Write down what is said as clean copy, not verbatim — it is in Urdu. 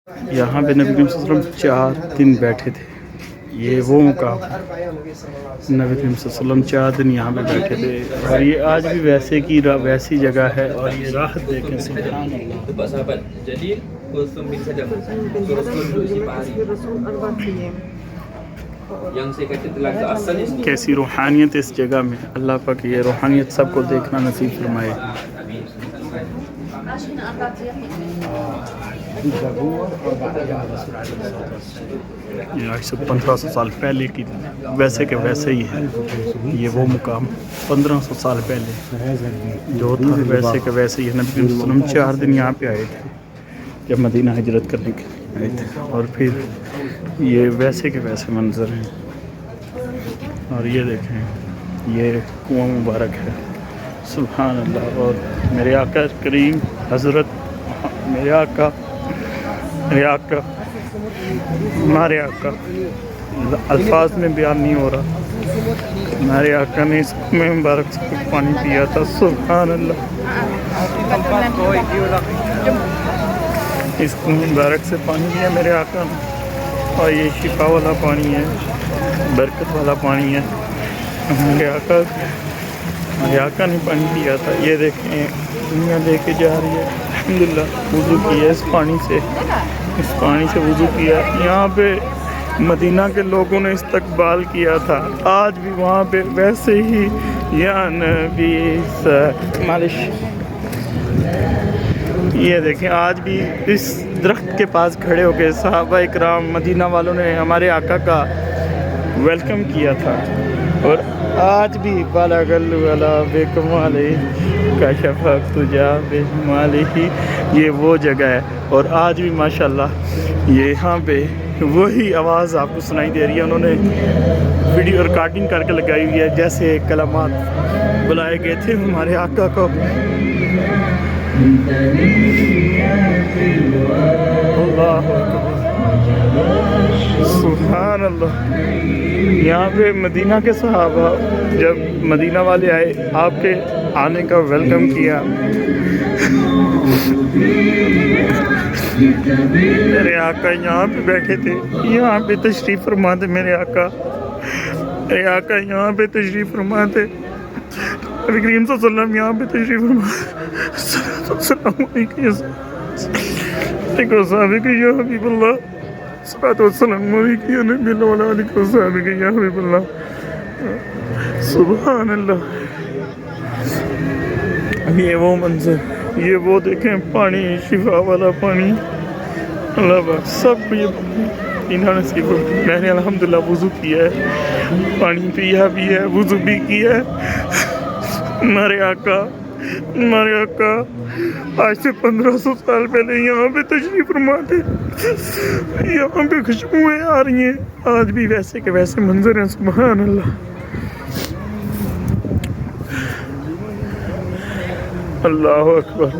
یہاں پہ نبی کریم صلی اللہ علیہ وسلم 4 دن بیٹھے تھے. یہ وہ مقام ہے. نبی کریم صلی اللہ علیہ وسلم 4 دن یہاں پہ بیٹھے تھے اور یہ آج بھی ویسے کی ویسی جگہ ہے. اور یہ راحت دیکھیں سبحان اللہ. کیسی روحانیت اس جگہ میں. اللہ پاک یہ روحانیت سب کو دیکھنا نصیب فرمائے. یہ 1500 سال پہلے کی ویسے کہ ویسے ہی ہے. یہ وہ مقام 1500 سال پہلے جو تھا ویسے کہ ویسے ہی. نبی صلی اللہ علیہ وسلم 4 دن یہاں پہ آئے تھے جب مدینہ ہجرت کرنے کے لیے آئے تھے. اور پھر یہ ویسے کے ویسے منظر ہیں. اور یہ دیکھیں یہ کنواں مبارک ہے. سبحان اللہ. اور میرے آقا کریم حضرت میرے آقا ہمارے آقا الفاظ میں بیان نہیں ہو رہا. ہمارے آقا نے اس کنویں مبارک سے پانی پیا تھا. سبحان اللہ. اس کنویں مبارک سے پانی پیا میرے آقا نے. اور یہ شفا والا پانی ہے, برکت والا پانی ہے. ہمارے آقا نے پانی پیا تھا. یہ دیکھیں دنیا لے کے جا رہی ہے. الحمدللہ وضو کیا اس پانی سے وضو کیا. یہاں پہ مدینہ کے لوگوں نے استقبال کیا تھا. آج بھی وہاں پہ ویسے ہی یا نبی مالش. یہ دیکھیں آج بھی اس درخت کے پاس کھڑے ہو کے صحابہ اکرام مدینہ والوں نے ہمارے آقا کا ویلکم کیا تھا. اور آج بھی بالا گل والا بے کمالِ کا شفق تجا بے مالِ ہی. یہ وہ جگہ ہے. اور آج بھی ماشاءاللہ یہاں پہ وہی آواز آپ کو سنائی دے رہی ہے. انہوں نے ویڈیو ریکارڈنگ کر کے لگائی ہوئی ہے جیسے کلمات بلائے گئے تھے ہمارے آقا کو. اللہ اکبر سبحان اللہ. یہاں پہ مدینہ کے صحابہ جب مدینہ والے آئے آپ کے آنے کا ویلکم کیا. میرے آقا یہاں پہ بیٹھے تھے. یہاں پہ تشریف فرما تھے میرے آقا یہاں پہ تشریف فرما تھے. نبی کریم صلی اللہ علیہ وسلم یہاں پہ تشریف فرما. السلام علیکم صحابہ کہ یا حبیب اللہ. صلاۃ والسلام علیکم یا نبی اللہ وعلی آلہ وصحبہ کہ یا حبیب اللہ. سبحان اللہ. یہ وہ منظر, یہ وہ دیکھیں پانی شفا والا پانی. اللہ پاک سب کو یہ انہوں نے سیکھو. میں نے الحمدللہ وضو کیا ہے, پانی پیا بھی ہے, وضو بھی کیا ہے. ہمارے آقا آج سے 1500 سال پہلے یہاں پہ تشریف فرما تھے. یہاں پہ خوشبوئیں آ رہی ہیں. آج بھی ویسے کے ویسے منظر ہیں. سبحان اللہ. اللہ اکبر.